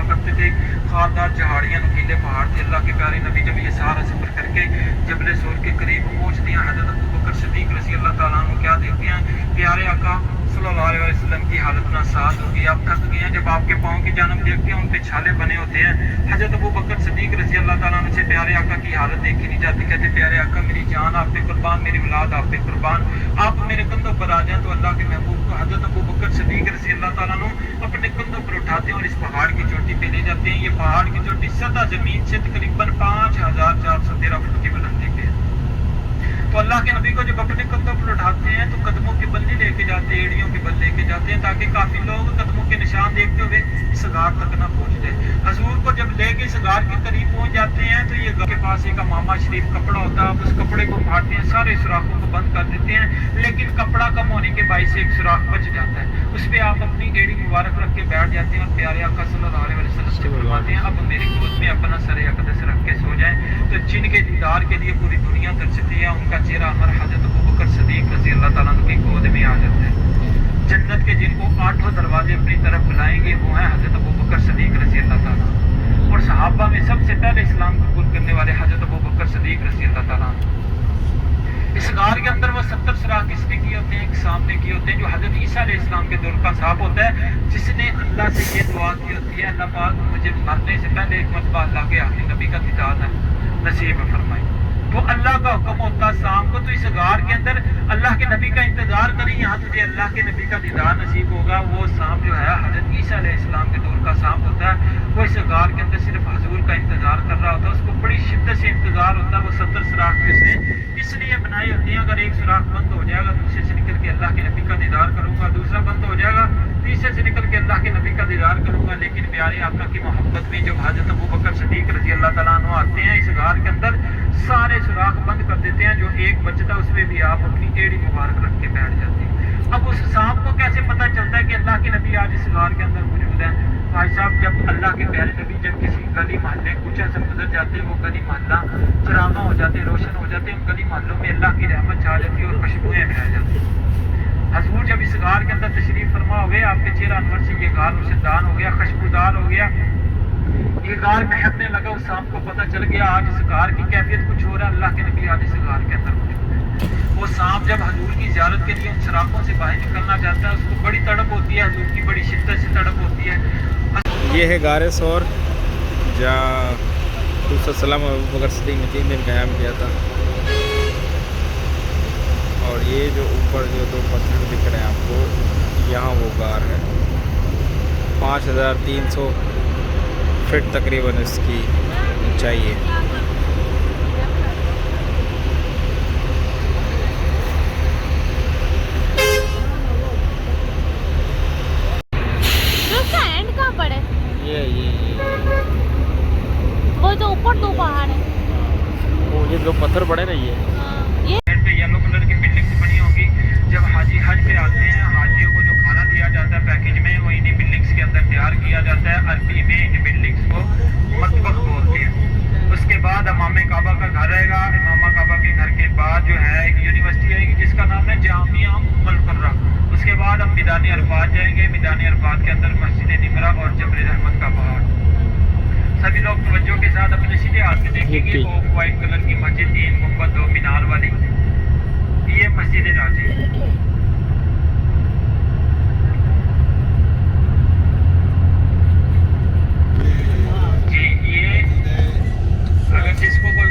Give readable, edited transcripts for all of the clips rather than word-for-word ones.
करते थे, खारदार पहाड़ियाँ, नुकीले पहाड़ थे। अल्लाह के प्यारे नबी जब ये सारा सफ़र करके जबल सूर के करीब पहुँचते हैं, हज़रत अबू बकर सिद्दीक़ रज़ी अल्लाह तआला अन्हु क्या देखते हैं, प्यारे आका सल्लल्लाहु अलैहि वसल्लम की हालत नासाज होगी, आप थक गए हैं। जब आपके पाँव की जानब देखते हैं, उन पे छाले बने होते हैं। हज़रत अबू बकर सिद्दीक़ रज़ी अल्लाह तआला अन्हु से प्यारे आका की हालत देखी नहीं जाती। कहते प्यारे आका मेरी जान आप पे कुर्बान, मेरी औलाद आप पे कुर्बान, आप मेरे कंधों पर आ जाएं। तो अल्लाह के महबूब को हज़रत अबू बकर सिद्दीक़ रज़ी अल्लाह तआला अन्हु अपने कंधों पर उठाते हैं और इस पहाड़ की चोटी पे ले जाते हैं। ये पहाड़ की चोटी सतह जमीन से तकरीबन 5413 फुट की बुलंदी पे है। तो अल्लाह के नबी को जब अपने कंधों पर उठाते हैं तो कदमों के बल्ले लेके जाते हैं, एड़ियों के बल लेके जाते हैं, ताकि काफी लोग कदमों के निशान देखते हुए इस गार तक ना पहुंच जाए। हजूर को जब लेके इस गार के करीब पहुंच जाते हैं तो ये गार के पास एक अमामा शरीफ कपड़ा होता है, उस कपड़े को फाड़ते हैं, सारे सुराखों को बंद कर देते हैं, लेकिन कपड़ा कम होने के बायस से एक सुराख बच जाता है। उस पर आप अपनी एड़ी मुबारक रख के बैठ जाते हैं और प्यारे आका सल्लल्लाहु अलैहि वसल्लम से फरमाते हैं, अब मेरी गोद में अपना सर अक़दस रख के सो जाएं। तो जिनके दीदार के लिए पूरी दुनिया तरसती है, उनका चेहरा अमर हज़रत अबू बकर सिद्दीक़ रज़ी अल्लाह तआला अन्हु की गोद में आ जाता है। जन्नत के जिनको 8 दरवाजे अपनी तरफ बुलाएंगे वो हैं हज़रत अबू बकर सिद्दीक़ रज़ी अल्लाह तआला अन्हु। और सहाबा में सबसे पहले इस्लाम कबूल करने वाले हज़रत अबू बकर सिद्दीक़ रज़ी अल्लाह तआला अन्हु। इस गार के अंदर वो 70 सुराख इसके किए होते हैं, एक सामने किए होते हैं, जो हज़रत ईसा अलैहिस्सलाम के दौर का साहब होता है, जिसने अल्लाह से ये दुआ की होती है, अल्लाह पाक मुझे मरने से पहले एक मरतबा अल्लाह के आखिरी नबी का दीदार नसीब फरमाए। तो अल्लाह का हुक्म होता शाम को, तो इस गार के अंदर अल्लाह के नबी का इंतजार करी, यहाँ तुझे अल्लाह के नबी का दीदार नसीब होगा। वो शाम जो है हज़रत ईसा अलैहिस्सलाम के दौर का शाम होता है, वो इस गार के अंदर सिर्फ हजूर का इंतजार कर रहा होता है, उसको बड़ी शिद्दत से इंतजार होता है। वो 70 सुराख में से इसलिए बनाई होती है, अगर एक सुराख बंद हो जाएगा दूसरे से निकल के अल्लाह के नबी का दीदार करूंगा, दूसरा बंद हो जाएगा तीसरे से निकल के अल्लाह के नबी का दीदार करूंगा। लेकिन प्यारे आका की मोहब्बत में जब हज़रत अबू बकर सिद्दीक़ रज़ी अल्लाह तआला अन्हु आते हैं, इस गार के अंदर सारे सुराख बंद कर देते हैं, जो एक बचता है उसमें भी आप अपनी एड़ी मुबारक रख के बैठ जाते हैं। अब उस शाम को कैसे पता चलता है कि अल्लाह के नबी आज इस गार के अंदर मौजूद है? भाई साहब, जब अल्लाह के प्यारे नबी जब किसी गली मोहल्ले कुछ से गुजर जाते हैं, वो गली मोहल्ला चरागा हो जाते, रोशन हो जाते, उन गली मोहल्लों में अल्लाह की रहमत छा जाती है और खुशबुएं फैल जाती हैं। हजूर जब इस गार के अंदर तशरीफ फरमा हुए, आपके चेहरा अनवर से ये गार रोशनदान हो गया, खुशबूदार हो गया, ये गार महकने लगा। उस शाम को पता चल गया आज इस गार की कैफियत कुछ हो रहा है, अल्लाह के नबी आज इस गार के अंदर मौजूद है। वो शाम जब हजूर की ज़ियारत के लिए उन सराखों से बाहर निकलना चाहता है, उसको बड़ी तड़प होती है, हजूर की बड़ी शिद्दत से तड़प होती है। ये है गार सौर, जहाँ सल्लम अबू बकर सिद्दीक़ ने 3 दिन क़याम किया था। और ये जो ऊपर जो 2 पत्थर दिख रहे हैं आपको, यहाँ वो गार है। 5300 फीट तकरीबन इसकी ऊंचाई है। इसका एंड कहाँ पर है? ये वो जो ऊपर 2 पहाड़ है, वो ये 2 पत्थर बड़े ना, ये येलो कलर की बिल्डिंग्स बनी होगी। जब हाजी हज पे आते हैं, हाजियों को जो खाना दिया जाता है पैकेज में, वो इन्हीं बिल्डिंग्स के अंदर तैयार किया जाता है। अरबी में इन बिल्डिंग्स को मतबख बोलते हैं। उसके बाद इमाम काबा का घर रहेगा। इमाम काबा के घर के बाद जो है एक यूनिवर्सिटी आएगी जिसका नाम है जामिया उम्मुल कुर्रा। उसके बाद हम मैदान अरफात जाएंगे। मैदान अरफात के अंदर मस्जिद निमरा और जबल रहमत का पहाड़। सभी लोग तवज्जो के साथ अपने सीधे हाथ में देखेंगे, ऑफ वाइट कलर की मस्जिद, 3 गुंबद 2 मीनार वाली, ये मस्जिद राजी। जी, ये अगर जिसको कोई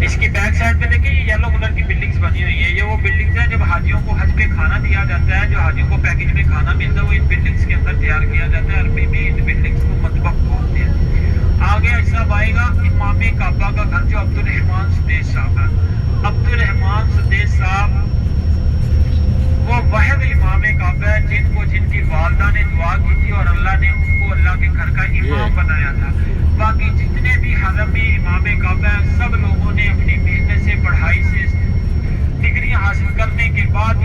इसकी बैक साइड पे देखिए, ये येलो कलर की बिल्डिंग्स बनी हुई है। ये वो बिल्डिंग्स हैं जब हाजियों को हज पे खाना दिया जाता है, जो हाजियों को पैकेज में खाना मिलता है, वो इन बिल्डिंग्स के अंदर तैयार किया जाता है। अरबी में इन बिल्डिंग्स को मतबख बोलते हैं। आगे हिसाब आएगा इमाम काबा का घर, जो अब्दुल रहमान सुदेश साहब है। अब्दुल रहमान सुदेश साहब वो वह इमाम काबा है जिनको जिनकी वालदा ने दुआ की थी और अल्लाह ने उनको अल्लाह के घर का इमाम बनाया था। बाकी जितने भी हरम में इमाम काबा है, सब लोगों ने अपनी मेहनत से, पढ़ाई से डिग्री हासिल करने के बाद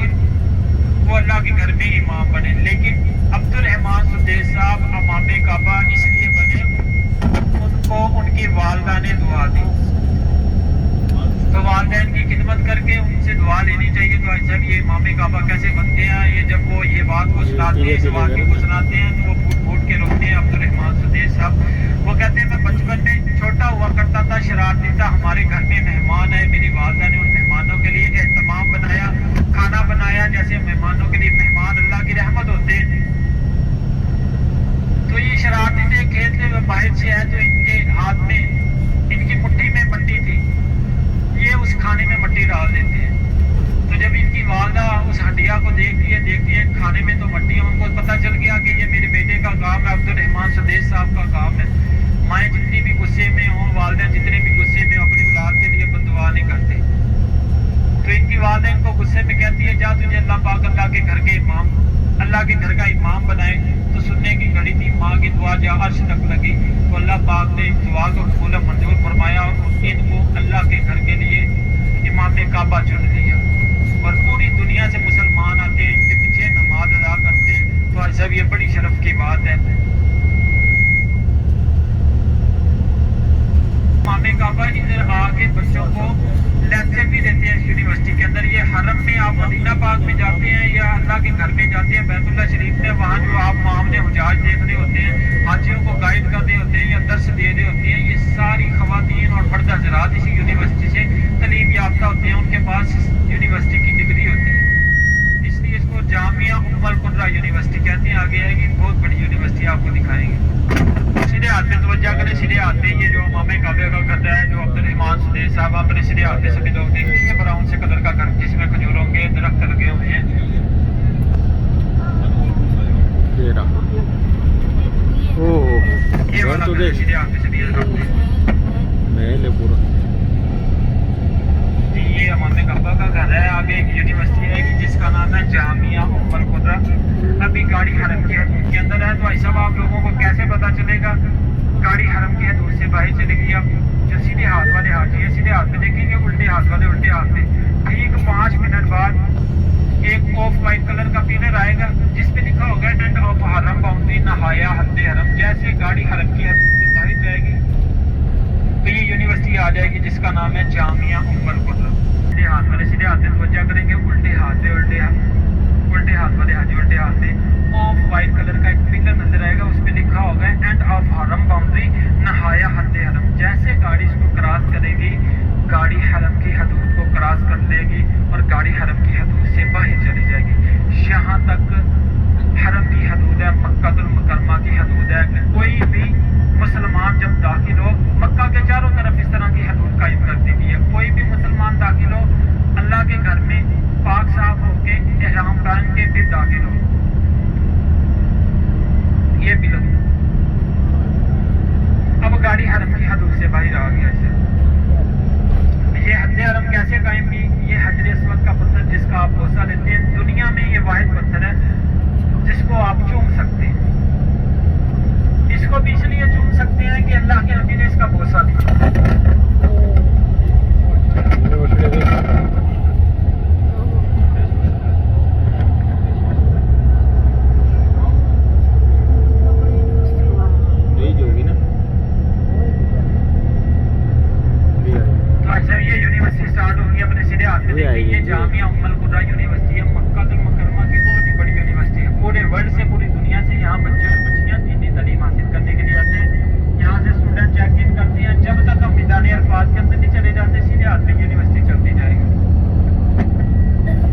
वो अल्लाह के घर में इमाम बने। लेकिन अब्दुल रहमान सुदेश साहब इमाम काबा इसलिए बने, उनको उनकी वालदा ने दुआ दी, तो वालिदैन की खिदमत करके उनसे दुआ लेनी चाहिए। तो अच्छा, ये इमाम काबा कैसे बनते हैं? ये जब वो ये बात को सुनाते हैं, इस वाक़े को सुनाते हैं तो वो फूट फूट के रोते हैं अब्दुर्रहमान सुदेश साहब। वो कहते हैं मैं बचपन में छोटा हुआ करता था, शरारती था, हमारे घर में मेहमान है, मेरी वालदा ने उन मेहमानों के लिए एहतमाम बनाया, खाना बनाया जैसे मेहमानों के लिए मेहमान अल्लाह की रहमत होते हैं। तो ये शरारती थे, खेत में बाहर से आए तो इनके हाथ में, इनकी मुट्ठी में मट्टी थी, ये उस खाने में मट्टी डाल देते हैं। तो जब इनकी वालदा उस हड्डिया को देखती है खाने में तो मट्टी है, उनको पता चल गया कि ये मेरे बेटे का काम है, अब्दुर्रहमान सुदेश साहब का काम है। माएँ जितनी भी गुस्से में हों, वालदा जितने भी गुस्से में अपनी औलाद के लिए बददुआ नहीं करते। तो इनकी वालदा इनको गुस्से में कहती है जा तुझे अल्लाह पाक अल्लाह के घर के इमाम, अल्लाह के घर का इमाम बनाए। तो सुनने की घड़ी थी, माँ की दुआ जा अर्श तक लगी, तो अल्लाह पाक ने दुआ को कबूल मंजूर फरमाया और इनको अल्लाह के घर के लिए इमाम काबा चुन लिया। और पूरी दुनिया से मुसलमान आते हैं, इनके पीछे नमाज अदा करते हैं। तो ऐसा भी ये बड़ी शर्फ की बात है। इमाम काबा इधर आके बच्चों को लेक्चर भी देते हैं यूनिवर्सिटी के अंदर। ये हरम में आप मदीना पाक में जाते हैं या अल्लाह के घर में जाते हैं बैतुल्लाह शरीफ में, वहाँ जो आप मामले हुजाज देख रहे होते हैं, हाजियों को गाइड कर रहे होते हैं या दर्श दे रहे होते हैं, ये सारी खवातीन और मर्द हजरात इसी यूनिवर्सिटी से तलीम याफ्ता होते हैं, उनके पास यूनिवर्सिटी की डिग्री होती है। इसलिए इसको जामिया उम्मुल कुर्रा यूनिवर्सिटी कहते हैं। आगे आएगी बहुत बड़ी यूनिवर्सिटी आपको दिखाएंगे। सीधे हाथ पे तवज्जो करें, सीधे हाथ पे ये जो इमाम काबा का घर है, जो अब्दुर्रहमान सुदेश साहब, अपने सीधे हाथ पे सभी लोग देखिए, ब्राउन से कलर का घर जिसमें खजूरों के दरख्त लगे हुए हैं। ये वाला घर सीधे हाथ पे सीधे महल है पूरा। ये इमाम काबा का घर है। आगे एक यूनिवर्सिटी है जिसका नाम है जामिया उम्मुल कुर्रा। अभी गाड़ी हरम की हदूद के अंदर है। तो ऐसा आप लोगों को कैसे पता चलेगा? गाड़ी हरम की हदूद से बाहर चलेगी। अब जो सीधे हाथ वाले हाथी है, सीधे हाथ पे देखेंगे, उल्टे हाथ वाले उल्टे हाथ पे, ठीक 5 मिनट बाद एक ऑफ वाइट कलर का पिलर आएगा जिसपे लिखा होगा एंड ऑफ हरम बाउंड्री नहाया हद हरम। जैसे गाड़ी हरम की हदूद से बाहर जाएगी तो ये यूनिवर्सिटी आ जाएगी जिसका नाम है जामिया उम्मुल कुर्रा। सीधे हाथ वाले सीधे हाथ पे तवज्जो करेंगे, उल्टे हाथ पे उल्टे हाथ वाले हाथ उल्टे हाथ पे ऑफ वाइट कलर का एक पिलर नजर आएगा, उस पे लिखा होगा एंड ऑफ हरम बाउंड्री नहाया हद हरम। जैसे गाड़ी इसको क्रॉस करेगी, गाड़ी हरम की हदूद को क्रॉस कर लेगी और गाड़ी हरम की हदूद से बाहर चली जाएगी। यहाँ तक हरम की हदूद है, मक्कातुल मुकर्रमा की हदूद है। कोई भी मुसलमान जब दाखिल हो, मक्का के चारों तरफ इस तरह की हदूद कायम कर दी गई है। कोई भी मुसलमान दाखिल हो, अल्लाह के घर में पाक साफ होके इहराम पहन के फिर दाखिल हो। ये भी लग अब गाड़ी हरम की हदूद से बाहर आ गया। ये हद हरम कैसे कायम की? ये हजर अस्वद का पत्थर जिसका आप बोसा लेते हैं, दुनिया में ये वाहिद पत्थर है जिसको आप चूम सकते हैं। इसको भी इसलिए चूम सकते हैं कि अल्लाह के नबी ने इसका बोसा लिया। ये जामिया उम्मुल कुर्रा यूनिवर्सिटी है, मक्कातुल मुकर्रमा की बहुत ही बड़ी यूनिवर्सिटी है। पूरे वर्ल्ड से, पूरी दुनिया से यहाँ बच्चे और बच्चियाँ दीनी तालीम हासिल करने के लिए आते हैं। यहाँ से स्टूडेंट चेक इन करते हैं। जब तक हम मैदान अरफात के अंदर नहीं चले जाते, सीधे हाथ में यूनिवर्सिटी चलती जाएगी।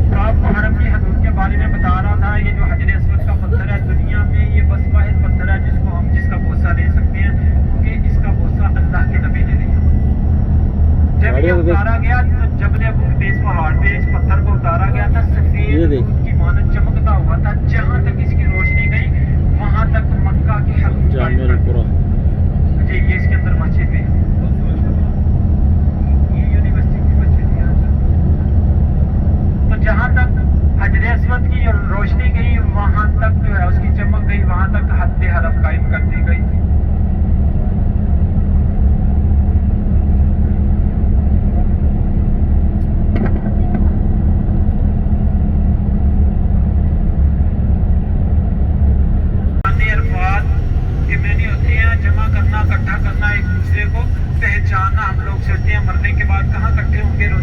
तो आपको हरम की हदूद के बारे में बता रहा था। ये जो हजर अस्वद का पत्थर है, दुनिया में ये बस वाहिद पत्थर है जिसका बोसा ले सकते हैं, क्योंकि इसका बोसा अल्लाह के नबी ने लिया। जब ये उतारा गया तो जबल अबू कुबैस पहाड़ पे इस पत्थर को उतारा गया था, सफेद दूध की मानद चमकता हुआ था। जहाँ तक इसकी रोशनी गई वहाँ तक मक्का की हदूद जी। ये इसके अंदर मस्जिद है, ये यूनिवर्सिटी की मस्जिद है। तो जहाँ तक हजर अस्वद की रोशनी गई वहाँ तक जो है उसकी चमक गई, वहाँ तक हद हरम कायम कर दी गई। जमा करना, इकट्ठा करना, एक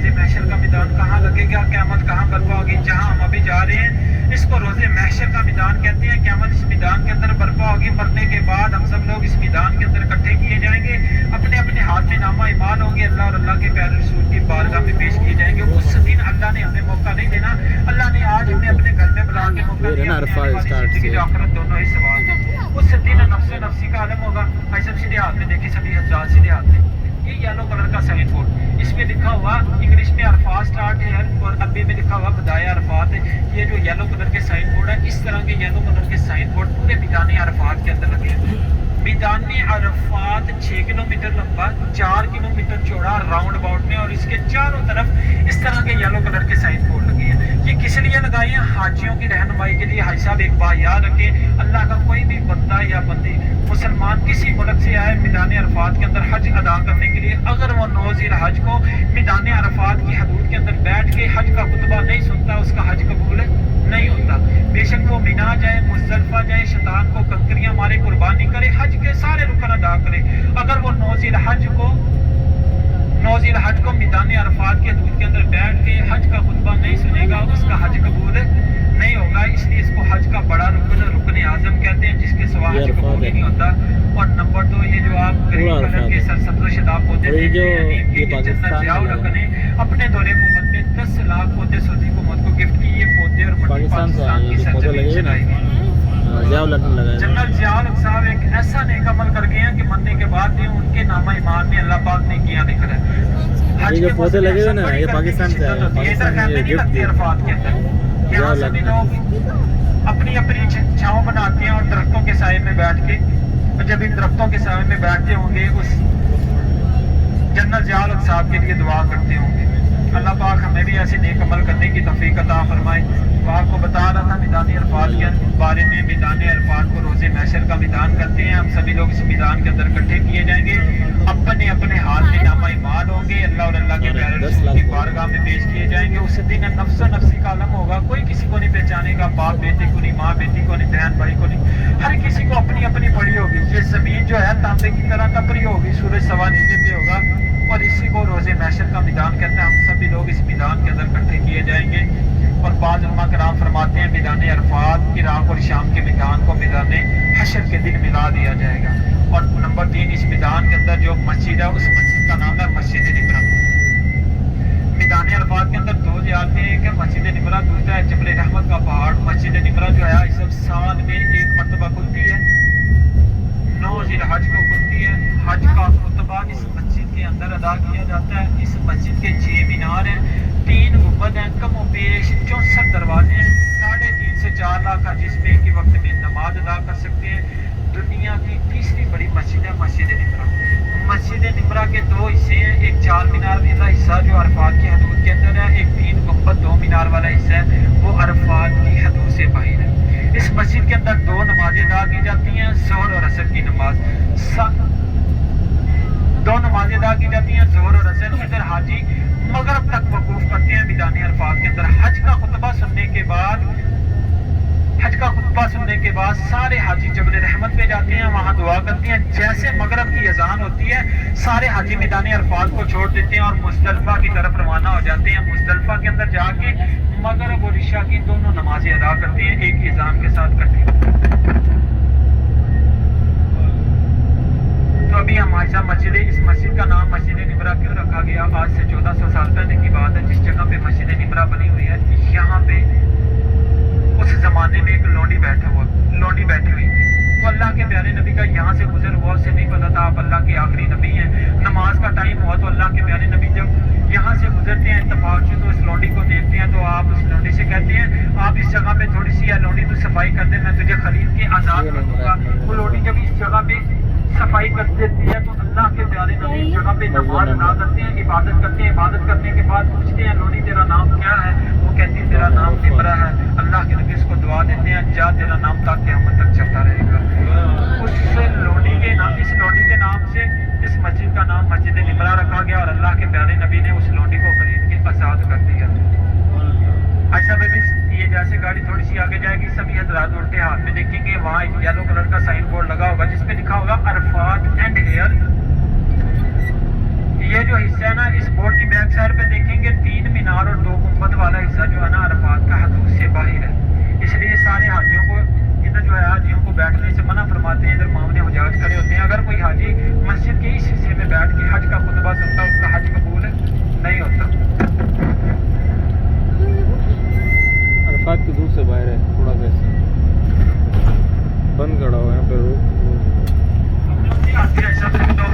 रोज़े महशर का मैदान कहाँ लगेगा, क़यामत कहाँ बर्पा होगी, जहाँ हम अभी जा रहे हैं इसको रोज़े महशर का मैदान कहते हैं। क़यामत इस मैदान के अंदर बर्पा होगी। मरने के बाद हम सब लोग इस मैदान के अंदर इकट्ठे किए जाएंगे, अपने अपने हाथ में नामा ईमान होंगे, अल्लाह और अल्लाह के प्यारे रसूल की बारगाह में पेश किए जाएंगे। उस दिन अल्लाह ने हमें मौका नहीं देना, अल्लाह ने आज हमें अपने घर में बुला के मौका दिया, जिंदगी जो आखिरत दोनों ही सवाल है। उस दिन नफ्स नफ्सी का आलम होगा। भाई सब सीधे हाथ में देखिए, सभी हज़रात सीधे हाथ में, ये येलो कलर का साइन बोर्ड, इसमें लिखा हुआ इंग्लिश में अरफात स्टार्ट है और अरबी में लिखा हुआ बदाया अरफात है। ये जो येलो कलर के साइन बोर्ड है, इस तरह के येलो कलर के साइन बोर्ड पूरे मैदान अरफात के अंदर लगे हैं। मैदान अरफात 6 किलोमीटर लंबा, 4 किलोमीटर चौड़ा राउंड अबाउट में, और इसके चारों तरफ इस तरह के येलो कलर के साइन बोर्ड लगे हैं। ये किस लिए लगाए हैं? हाजियों की रहनुमाई के लिए। हाजी साहब एक बात याद रखें, अल्लाह का कोई भी बंदा या बंदी मुसलमान किसी मुल्क से आए मैदान अरफात के अंदर हज अदा करने के लिए, अगर वो 9 ज़िलहज को मैदान अरफात की हदूद के अंदर बैठ के हज का खुतबा नहीं सुनता, उसका हज कबूल नहीं होता। बेशक वो मिना जाए, मुज़दलिफ़ा जाए, शैतान को कंकरियां मारे, कुर्बानी करे, हज के सारे रुकन अदा करे, अगर वो 9 ज़िलहज को मैदान अरफात के हदूद के अंदर बैठ के हज का खुतबा नहीं सुनेगा, उसका हज कबूल नहीं होगा। इसलिए इसको हज का बड़ा रुकन आज़म कहते हैं, जिसके सिवा हज कबूल ही नहीं होता। और नंबर 2, ये जो आप ग्रीन कलर के सरसब्ज़ शदाब पौधे देखते हैं, अपने दौरे हुकूमत में 10 लाख पौधे सऊदी हुकूमत को गिफ्ट की। ये पौधे और पाकिस्तान की सरजमीन से लाए गए। जनरल ज़ियाउल हक साहब एक ऐसा नेक अमल कर गए हैं कि मरने के बाद भी उनके नामा ईमान में अल्लाह पाक ने किया लिखा है। ये जो पौधे लगे हुए ना, ये पाकिस्तान से आए, पाकिस्तान में नहीं लगती अरफात के अंदर। यहाँ सभी लोग अपनी अपनी छांव बनाते हैं और दरख्तों के साए में बैठ के, जब इन दरख्तों के साए में बैठते होंगे उस जनरल ज़ियाउल हक साहब के लिए दुआ करते होंगे। अल्लाह पाक हमें भी ऐसे नेक अमल करने की तौफीक अता फरमाए। तो आपको बता रहा था मैदान अरफात के बारे में। मैदान अरफात को रोज़े महशर का मैदान करते हैं। हम सभी लोग इस मैदान के अंदर इकट्ठे किए जाएंगे, अपने अपने हाथ में नामा ईमान होंगे, अल्लाह और अल्लाह के प्यारे रसूल की बारगाह में पेश किए जाएंगे। उस दिन नफ्स नफ्सी का आलम होगा, कोई किसी को नहीं पहचानेगा, बाप बेटे को नहीं, माँ बेटी को नहीं, बहन भाई को नहीं, हर किसी को अपनी अपनी पड़ी होगी। ये ज़मीन जो है तांबे की तरह तपरी होगी, सूरज सवा नीचे पे होगा, और इसी को रोज़े महशर का मैदान कहते हैं। हम सभी लोग इस मैदान के अंदर इकट्ठे किए जाएंगे। और बाज़ उलमा कराम फरमाते हैं मैदान अरफात इराक और शाम के मैदान को मैदान हशर के दिन मिला दिया जाएगा। और नंबर 3, इस मैदान के अंदर जो मस्जिद है, उस मस्जिद का नाम है मस्जिद निमरा। मैदान अरफात के अंदर 2 ज़ियारतें, एक है मस्जिद निमरा, दूसरा है जबल रहमत का पहाड़। मस्जिद निमरा जो है इस सब साल में 1 मरतबा खुलती है, 9 ज़िलहज को खुलती है। हज का खुतबा इस मस्जिद के अंदर अदा किया जाता है। इस मस्जिद के 6 मीनार हैं, 3 गुंबद हैं, कम व पेश 64 दरवाजे हैं। 3.5 से 4 लाख हज इसमें एक ही वक्त में नमाज अदा कर सकते हैं। दुनिया की तीसरी बड़ी मस्जिद है मस्जिद निमरा। मस्जिद निमरा के 2 हिस्से हैं, एक 4 मीनार वाला हिस्सा जो अरफात की हदूद के अंदर है, एक 3 गुंबद 2 मीनार वाला हिस्सा है, वो अरफात की हदूद से बाहर है। इस मस्जिद के अंदर 2 नमाजें अदा की जाती हैं, ज़ोहर और असर की नमाज। 2 नमाजें अदा की जाती हैं, ज़ोहर और असर। इधर हाजी मगरब तक वकूफ करते हैं मैदान अरफात के अंदर। हज का खुतबा सुनने के बाद सारे हाजी जबल रहमत पे जाते हैं, वहाँ दुआ करते हैं। जैसे मगरब की अजान होती है, सारे हाजी मैदान अरफात को छोड़ देते हैं और मुज़दलिफ़ा की तरफ रवाना हो जाते हैं। मुज़दलिफ़ा के अंदर जाके मगरब और इशा की दोनों नमाजें अदा करते हैं, एक ही अजान के साथ करते हैं। तो अभी हमारे साथ मस्जिद, इस मस्जिद का नाम मस्जिद निमरा क्यों रखा गया? आज से 1400 साल पहले की बात है। जिस जगह पे मस्जिद निमरा बनी हुई है, यहाँ पे उस जमाने में एक लोंडी बैठी हुई थी। तो अल्लाह के प्यारे नबी का यहाँ से गुजर हुआ, उससे नहीं पता था आप अल्लाह के आखिरी नबी हैं। नमाज का टाइम हुआ तो अल्लाह के प्यारे नबी जब यहाँ से गुजरते हैं इत्तफाक से, तो इस लोंडी को देखते हैं। तो आप उस लोंडी से कहते हैं, आप इस जगह पे थोड़ी सी लोंडी तू सफाई कर दे, मैं तुझे खरीद के आज़ाद कर दूंगा। वो लोंडी जब इस जगह पे सफाई कर देती है तो अल्लाह के प्यारे नबी इस जगह पे नमाज अदा करते हैं, इबादत करते हैं। इबादत करने के बाद पूछते हैं, लोंडी तेरा नाम क्या है? वो कहती है मेरा नाम निमरा है। अल्लाह के नबी इसको दुआ देते हैं, जा तेरा नाम तक क़यामत तक चलता रहेगा। इस लोंडी के नाम से इस मस्जिद का नाम मस्जिद निमरा रखा गया और अल्लाह के प्यारे नबी ने उस लोंडी को खरीद के आज़ाद कर दिया। अच्छा बेबी, ये जैसे गाड़ी थोड़ी सी आगे जाएगी, सभी हज़रात उल्टे हाथ में देखेंगे, वहाँ एक येलो कलर का साइन बोर्ड लगा होगा जिसपे लिखा होगा अरफात एंड हेयर। ये जो हिस्सा है ना, इस बोर्ड की बैक साइड पे देखेंगे 3 मीनार और 2 गुंबद वाला हिस्सा जो है ना अरफात का हदूद से बाहर है। इसलिए सारे हाजियों को इधर जो है हाजियों को बैठने से मना फरमाते हैं। इधर मामले हुजाज खड़े होते हैं। अगर कोई हाजी मस्जिद के इस हिस्से में बैठ के हज का खुतबा सुनता उसका हज कबूल नहीं होता। अरफात की दूर से बाहर है, थोड़ा सा ऐसे बंद खड़ा हुआ है यहाँ पे लोग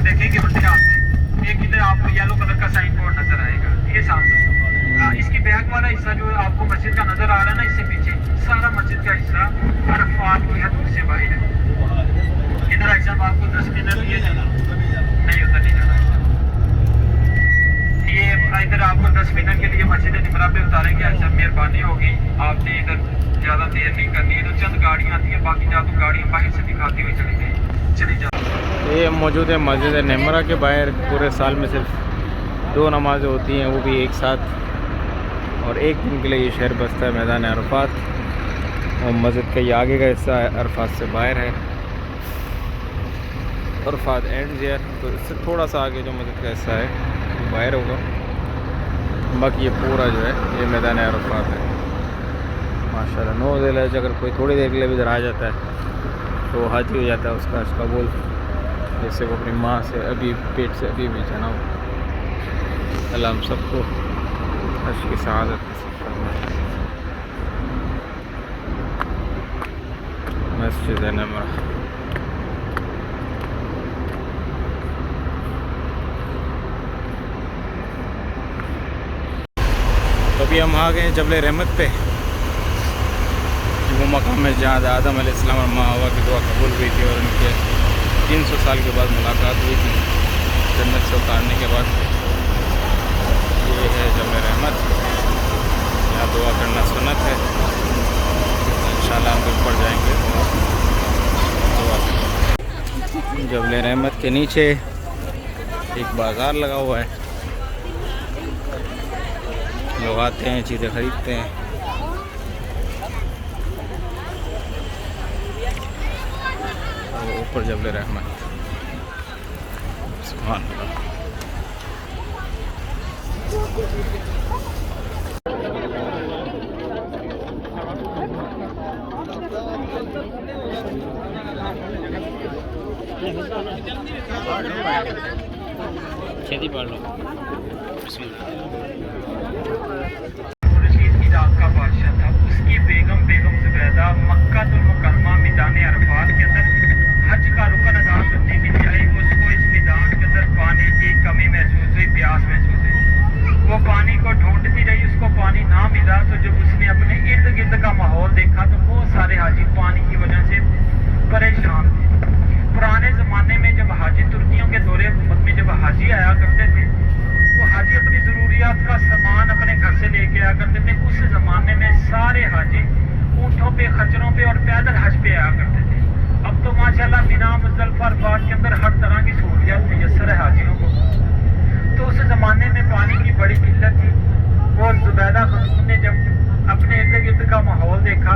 देखेंगे एक इधर आपको येलो कलर का साइन बोर्ड नजर आएगा, ये सामने इसकी बैक वाला हिस्सा जो आपको मस्जिद का नजर आ रहा है ना, इससे पीछे सारा मस्जिद का हिस्सा अरफात की हदूद से बाहर है। इधर ऐसा आपको 10 मिनट ये नहीं होता, नहीं जाना ये इधर आपको 10 मिनट के लिए मस्जिद निमरा पे उतारेंगे। ऐसा मेहरबानी होगी, आपने इधर ज़्यादा देर नहीं करनी है। तो चंद गाड़ियाँ आती हैं, बाकी जा तो गाड़ियाँ बाहर से दिखाती हुई चली जा। ये मौजूद है मस्जिद निमरा के बाहर। पूरे साल में सिर्फ 2 नमाज़ें होती हैं, वो भी एक साथ, और एक दिन के लिए ये शहर बसता है मैदान अरफात। और मस्जिद का ये आगे का हिस्सा है, अरफात से बाहर है। अरफात एंड ज़ेयर, तो इससे थोड़ा सा आगे जो मस्जिद का हिस्सा है वो बाहर होगा। बाकी ये पूरा जो है ये मैदान अरफात है। माशाल्लाह 9 ज़िलहज अगर कोई थोड़ी देर के लिए भी इधर आ जाता है तो हाजी हो जाता है, उसका हज कबूल। जैसे वो अपनी माँ से अभी पेट से अभी जना हो। अल्लाह हम सबको हज की सआदत नसीब फरमाए। मस्जिद निमरा। तो अभी हम आ गए जबल रहमत पे। वो मकाम है जहाँ आदम अलैहिस्सलाम और माँ हवा की दुआ कबूल हुई थी और उनके 300 साल के बाद मुलाकात हुई थी जन्नत से उतारने के बाद। ये है जबल रहमत, यहाँ दुआ करना सुन्नत है। इंशाल्लाह हम लोग पढ़ जाएंगे दुआ। जबल रहमत के नीचे एक बाज़ार लगा हुआ है, लोग आते हैं चीज़ें ख़रीदते हैं। ऊपर जबल रहमत, सुभान अल्लाह। खेती पढ़ लो। रशीद इराक का बादशाह था, उसकी बेगम ज़ुबैदा मक्कातुल मुकर्रमा मैदान अरफात के अंदर हज का रुकन अदा करने के लिए आई। उसको इस मैदान के अंदर पानी की कमी महसूस हुई, प्यास महसूस हुई। वो पानी को ढूंढती रही, उसको पानी ना मिला। तो जब उसने अपने इर्द गिर्द का माहौल देखा तो बहुत सारे हाजी पानी की वजह से परेशान थे। पुराने ज़माने में जब हाजी तुर्कियों के दौरे हुकूमत में जब हाजी आया करते थे तो हाजी अपनी ज़रूरियात का सामान अपने घर से लेके आया करते थे। उस ज़माने में सारे हाजी ऊँटों पे, खच्चरों पे और पैदल हज पे आया करते थे। अब तो माशाल्लाह बिना मुज़दलिफ़ा अरफात के अंदर हर तरह की सहूलियत मुयस्सर है हाजियों को। तो उस ज़माने में पानी की बड़ी किल्लत थी। वो ज़ुबैदा खातून ने जब अपने इर्द गिर्द का माहौल देखा,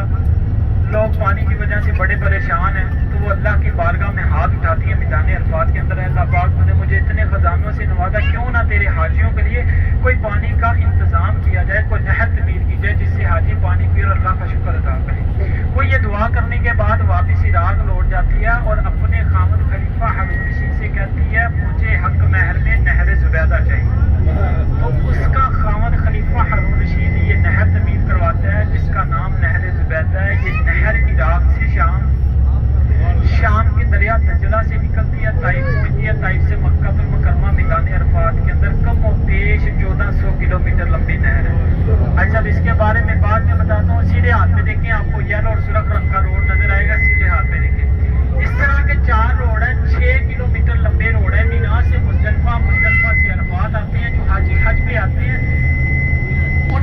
लोग पानी की वजह से बड़े परेशान हैं, तो वो अल्लाह की बारगाह में हाथ उठाती है मैदान अरफात के अंदर। अल्लाह पाक तूने मुझे इतने ख़जानों से नवाजा, क्यों ना तेरे हाजियों के लिए कोई पानी का इंतज़ाम किया जाए, कोई नहर तमीर की जाए जिससे हाजी पानी पी और अल्लाह का शुक्र अदा करे। वो ये दुआ करने के बाद वापस इराक लौट जाती है और अपने खामद खलीफा हारून रशीद से कहती है मुझे हक महर में नहर ज़ुबैदा चाहिए। तो उसका खामद खलीफा हारून रशीद ये नहर तमीर करवाता है जिसका नाम नहर ज़ुबैदा है। ये नहर इराक से शाम के दरिया दजला से निकलती है, ताइफ पहुंचती है, ताइफ से मक्कातुल मुकर्रमा मैदान अरफात के अंदर कम और बेश 1400 किलोमीटर लंबी नहर है। अच्छा, इसके बारे में बाद में बताता हूँ। सीधे हाथ में देखें, आपको येलो और सुर्ख रंग का रोड नजर आएगा। सीधे हाथ में देखें, इस तरह के 4 रोड है, 6 किलोमीटर लंबे रोड है। मीना से मुज़दलिफ़ा, मुज़दलिफ़ा से अरफात आते हैं जो हाजी हज पे आते हैं। और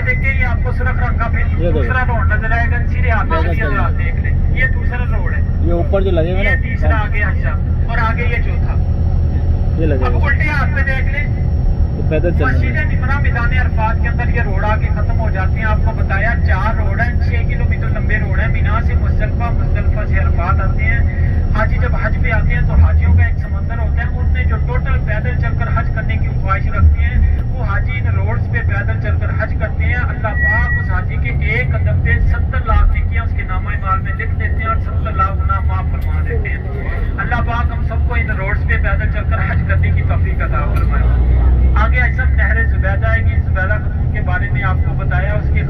देखे ये आपको सुरख रंग का फिर दूसरा रोड नजर आएगा, सीधे हाथ में सीधे हाथ देख ले, ये दूसरा रोड है, ये ऊपर जो लगेगा ये ना, तीसरा आगे अच्छा, और आगे ये चौथा। ये अब लगेगा उल्टे हाथ में देख ले, तो पैदल चलना मस्जिद है। निमरा मैदान अरफात के अंदर ये रोड आके खत्म हो जाती है। आपको बताया 4 रोड है, 6 किलोमीटर लंबे रोड है। मिना से मुजदलिफा, मुजदलिफा से अरफात आते हैं। हाजी जब हज पे आते हैं तो हाजियों का एक समंदर होता है, उनमें जो टोटल पैदल चलकर हज करने की ख्वाहिश रखते हैं वो हाजी इन रोड्स पे पैदल चलकर हज करते हैं। अल्लाह पाक उस हाजी के एक कदम पे 70 लाख नेकियां उसके नामा माल में लिख देते हैं और 70 लाख गुनाह माफ फरमा देते हैं। अल्लाह पाक हम सबको इन रोड्स पे पैदल चलकर हज करने की तौफीक अता फरमाए। आगे ऐसा नहर जुबैदा है कि जुबैदा खतून के बारे में आपको बताया, उसके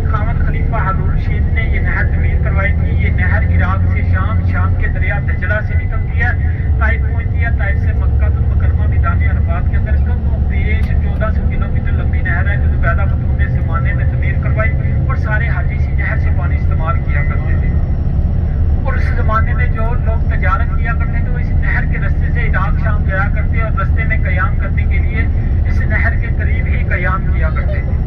खामद खलीफा हारून रशीद ने ये नहर तमीर करवाई थी। ये नहर इराक से शाम, शाम के दरिया दजला से निकलती है, ताइफ पहुंचती है, ताइफ से मक्का तुल मुकरमा मैदान अरफात के अंदर कम बेश 1400 किलोमीटर लंबी नहर है जो जुबैदा खतून ने ज़माने में तमीर करवाई और सारे हाजी इसी नहर से पानी इस्तेमाल किया करते थे। और उस ज़माने में जो लोग तजारत किया करते थे वो इस नहर के रास्ते से इराक शाम जाया करते और रास्ते में क़याम करने के लिए इस नहर के करीब ही क़याम किया करते थे।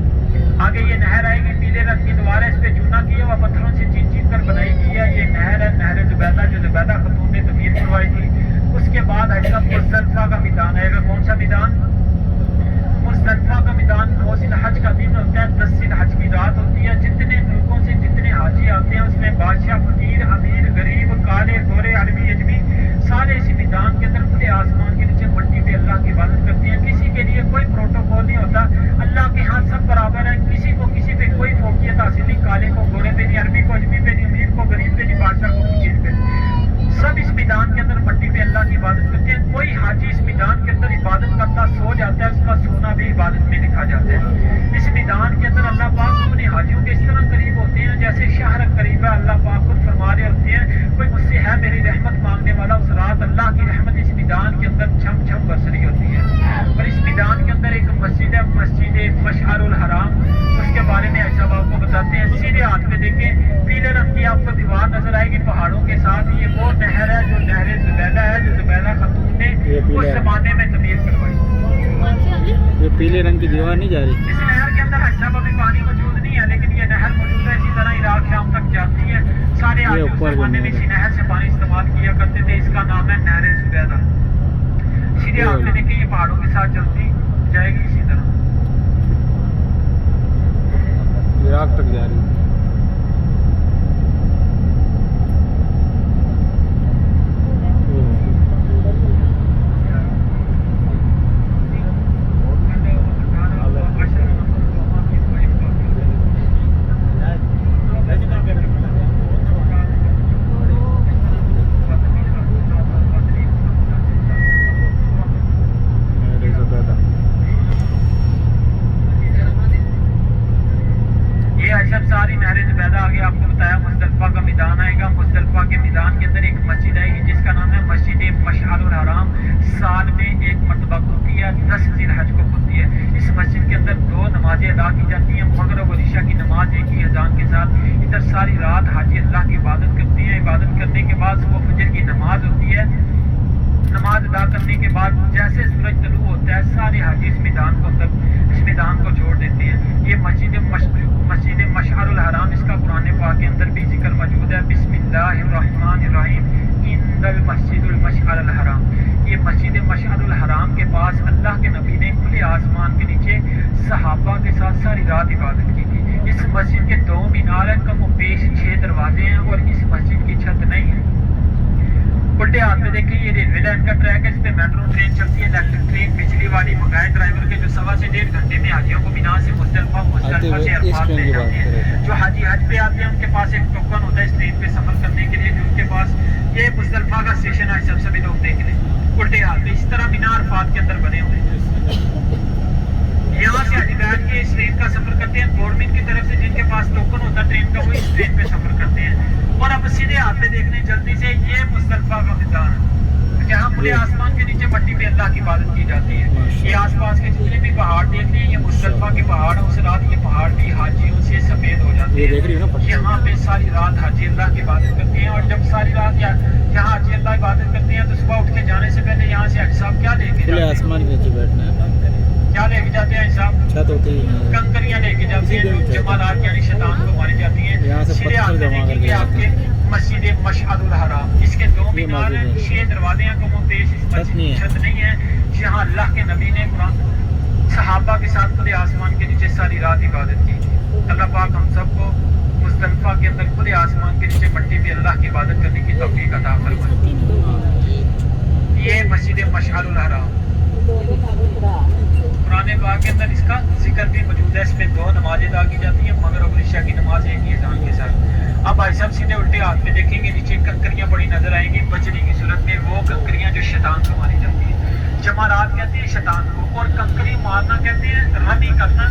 आगे ये नहर आएगी, पीले रंग की दीवार है, इस पे चूना किया हुआ पत्थरों से चीन चीन कर बनाई गई है। ये नहर है, नहर जुबैदा जो जुबैदा खतून ने तमीर करवाई थी। उसके बाद ऐसा मुज़दलिफा का मैदान आएगा। कौन सा मैदान? मुज़दलिफा का मैदान 9 ज़िलहज का दिन होता है, 10 ज़िलहज की रात होती है। जितने मुल्कों से जितने हाजी आते हैं उसमें बादशाह, फकीर, अमीर, गरीब, काले, गोरे, अरबी, अजमी सारे इसी मैदान के अंदर खुले आसमान के नीचे मट्टी पे अल्लाह की इबादत करते हैं। किसी के लिए कोई प्रोटोकॉल नहीं होता, अल्लाह के यहाँ सब बराबर है। किसी को किसी पे कोई फौकियत हासिल नहीं, काले को गोरे पे नहीं, अरबी को अजमी पे नहीं, अमीर को गरीब पे नहीं, बादशाह को फकीर पे नहीं। सब इस मैदान के अंदर मट्टी पे अल्लाह की इबादत करते हैं। कोई हाजी इस मैदान के अंदर इबादत करता सो जाता है, उसका सोना भी इबादत में लिखा जाता है। इस मैदान के अंदर अल्लाह पाक अपने हाजियों के इस तरह करीब होते हैं जैसे शहर करीब है। अल्लाह पाक खुद फरमा रहे होते हैं, कोई मुझसे है मेरी रहमत मांगने वाला, उस रात अल्लाह की रहमत इस मैदान के अंदर छम छम बरस रही होती है। और इस मैदान के अंदर एक मस्जिद है, मस्जिद मशअरुल हराम, उसके बारे में ऐसा आपको बताते हैं। सीधे हाथ पे देखें, पीले रंग की आपको दीवार नजर आएगी पहाड़ों के साथ। ये वो नहर है जो नहर जुबैदा है जो जुबैदा खतून ने उस जमाने में तमीर करवाई। कौन सी वाली? ये पीले रंग की दीवार नहीं जा रही। इस नहर के अंदर अच्छा अभी पानी मौजूद नहीं है, लेकिन ये नहर मौजूद है। इसी तरह इराक शाम तक जाती है। सारे आगे उस जमाने में इसी नहर से पानी इस्तेमाल किया करते थे। इसका नाम है नहर जुबैदा। सीधे हाथ में देखिए, ये पहाड़ों के साथ चलती जाएगी इसी तरह इराक तक जा रही है। सारी नहर जुबैदा आगे आपको बताया। मुज़दलिफा का मैदान आएगा। मुज़दलिफा के मैदान के अंदर एक मस्जिद आएगी जिसका नाम है मस्जिद मशअरुल हराम। साल में एक मरतबा खुलती है, 10 ज़िलहज को खुलती है। इस मस्जिद के अंदर 2 नमाजें अदा की जाती हैं, मगरिब और इशा की नमाज एक ही अजान के साथ। इधर सारी रात हाजी अल्लाह की इबादत करती हैं। इबादत करने के बाद सुबह फजर की नमाज होती है। नमाज अदा करने के बाद जैसे सूरज तलू होता है सारे हाजी इस मैदान को छोड़ देते हैं। ये मस्जिद मशअरुल हराम, इसका कुरान पाक के अंदर भी जिक्र मौजूद है। बिस्मिल्लाहिर्रहमानिर्रहीम इंदल मस्जिदुल मशअरुल हराम। ये मस्जिद मशअरुल हराम के पास अल्लाह के नबी ने खुले आसमान के नीचे सहाबा के साथ सारी रात इबादत की थी। इस मस्जिद के 2 मीनार हैं, कम पेश 6 दरवाजे हैं और इस मस्जिद की छत नहीं है। उल्टे हाथ में देखिए, ये रेलवे लाइन का ट्रैक है, इस पे मेट्रो ट्रेन चलती है, इलेक्ट्रिक ट्रेन बिजली वाली। बगैर ड्राइवर के जो 1.5 से 1.5 घंटे में हाजियों को मिना से मुज़दलिफा से अरफात ले जाते हैं। जो हाजी हज पे आते हैं उनके पास एक टोकन होता है इस ट्रेन पे सफर करने के लिए, जो उनके पास ये मुज़दलिफा का स्टेशन है। सब सभी लोग देख लें उल्टे हाथ में इस तरह मिना अरफात के अंदर बने हुए हैं। यहाँ से हाजी बैठ के इस ट्रेन का सफर करते हैं। गवर्नमेंट की तरफ से जिनके पास टोकन होता है ट्रेन का, वो इस ट्रेन पे सफर करते हैं। और अब सीधे हाथ पे देखने जल्दी से, ये मुज़दलिफा का मैदान है जहाँ खुले आसमान के नीचे मट्टी पे अल्लाह की इबादत की जाती है। ये आसपास के जितने भी पहाड़ देखते हैं ये मुज़दलिफा के पहाड़, उस रात ये पहाड़ भी हाजियों से सफेद हो जाते हैं। यहाँ पे सारी रात हाजी अल्लाह की इबादत करते हैं। और जब सारी रात यहाँ हाजी अल्लाह इबादत करते हैं तो सुबह उठ के जाने से पहले यहाँ से हाजी साहब क्या लेके खुले आसमान के नीचे बैठना है। क्या लेके जाते हैं साहब? छत होती है कंकरियां लेके जाते हैं जो जमारात यानी शैतान को मारी जाती यहाँ हैं। से सीधे पत्थर हाथ में जमा करके देखेंगे आपके मस्जिद मशअदुल हराम, इसके 2 ये मीनार हैं, मस्जिद है। 6 दरवाजे हैं, कमो पेश इस छत मस्जिद नहीं की है। छत नहीं है। यहाँ अल्लाह के नबी ने कुरान सहाबा के साथ खुले आसमान के नीचे सारी रात इबादत की थी। अल्लाह पाक हम सबको मुज़दलिफा के अंदर खुले आसमान के नीचे मट्टी में अल्लाह की इबादत करने की तौफीक अता फरमाए। ये मस्जिद मशअदुल हराम कुरान पाक के अंदर इसका जिक्र भी मौजूद है। इस पे 2 नमाजें अदा की जाती हैं, मगरिब और इशा की नमाज एक ही अजान के साथ। अब भाई साहब सीधे उल्टे हाथ में देखेंगे, नीचे कंकरियां बड़ी नजर आएंगी बजरी की सूरत में, वो कंकरियां जो शैतान को मारी जाती है। जमारात कहते हैं शैतान को, और कंकरी मारना कहते हैं रमी करना।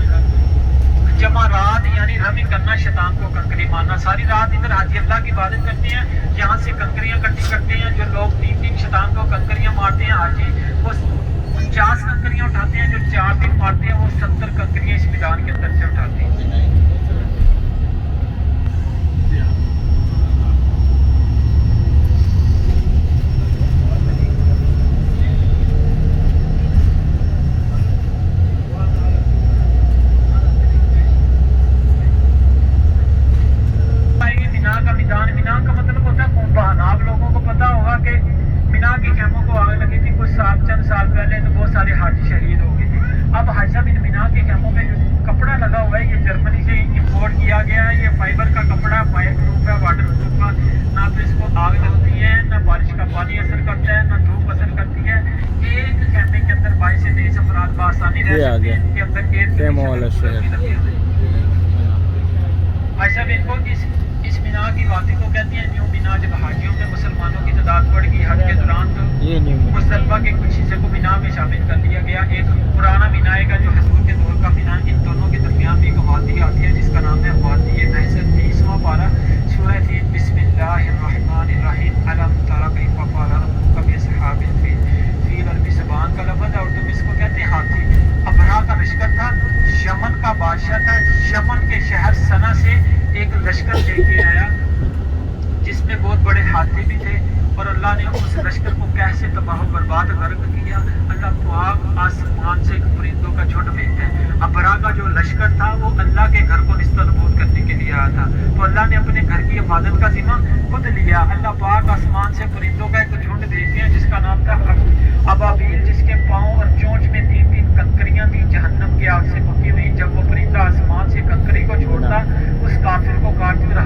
जमारात यानी रमी करना, शैतान को कंकरी मारना। सारी रात इधर हाजी अल्लाह की इबादत करते हैं, यहाँ से कंकरियां इकट्ठी करते हैं। जो लोग 3 शैतान को कंकरियां मारते हैं, हाजी वो 49 कंकरियां उठाते हैं। जो 4 दिन मारते हैं वो 70 कंकरियां इस मैदान के अंदर से उठाते हैं। मीना का मतलब होता है कुंभान। आप लोगों को पता होगा कि मीना के खेमों को आग लगी थी कुछ चंद साल पहले, तो बहुत सारे हाजी शहीद हो गए थे। अब हाजी साहब इन मीना के खेमों में जो कपड़ा लगा हुआ है, ये जर्मनी से इंपोर्ट किया गया है। ये फाइबर का कपड़ा, फायर प्रूफ है, वाटर प्रूफ का। ना तो इसको आग लगती है, ना बारिश का पानी असर करता है, ना धूप असर करती है। एक खेमे के अंदर 22 से 23 अफराद बासानी रह सकते हैं। इनके अंदर भाई साहब इनको इस मीना की वादी को कहते हैं न्यू मीना। जब हाजियों में मुसलमानों की तादाद बढ़ गई हज के दौरान, तो मुस्तलिफा के कुछ हिस्से को मीना में शामिल कर लिया गया। एक पुराना मीना है जो हजूर के दौर का मीना, इन दोनों के दरमियान भी एक वादी आती है जिसका नाम है वादी महसन। 30वां पारा सूरह तीन, बिस्मिल्लाहिर्रहमानिर्रहीम, अलम तरा कैफ़ फ़अल रब्बुका बिअस्हाबिल फील। फील अरबी ज़बान का लफ्ज़ है, उर्दू में इसको कहते हैं हाथी। अबरा का लश्कर था, यमन का बादशाह था। यमन के शहर सना से एक लश्कर लेके आया जिसमें बहुत बड़े हाथी भी थे, और अल्लाह ने उस लश्कर को कैसे तबाह बर्बाद गर्क किया। अल्लाह पाक आसमान से एक परिंदों का झुंड भेजता है। अबरा का जो लश्कर था वो अल्लाह के घर को निस्तनबूद करने के लिए आया था, तो अल्लाह ने अपने घर की हिफाजत का जिम्मा खुद लिया। अल्लाह पाक आसमान से परिंदों का एक झुंड भेजते हैं जिसका नाम था अबाबील, जिसके पाँव और चोंच में 3 कंकरियां थी जहन्नम की आग से पकी हुई। जब वो परिंदा आसमान से कंकरी को छोड़ता, उस काफिर को काटती और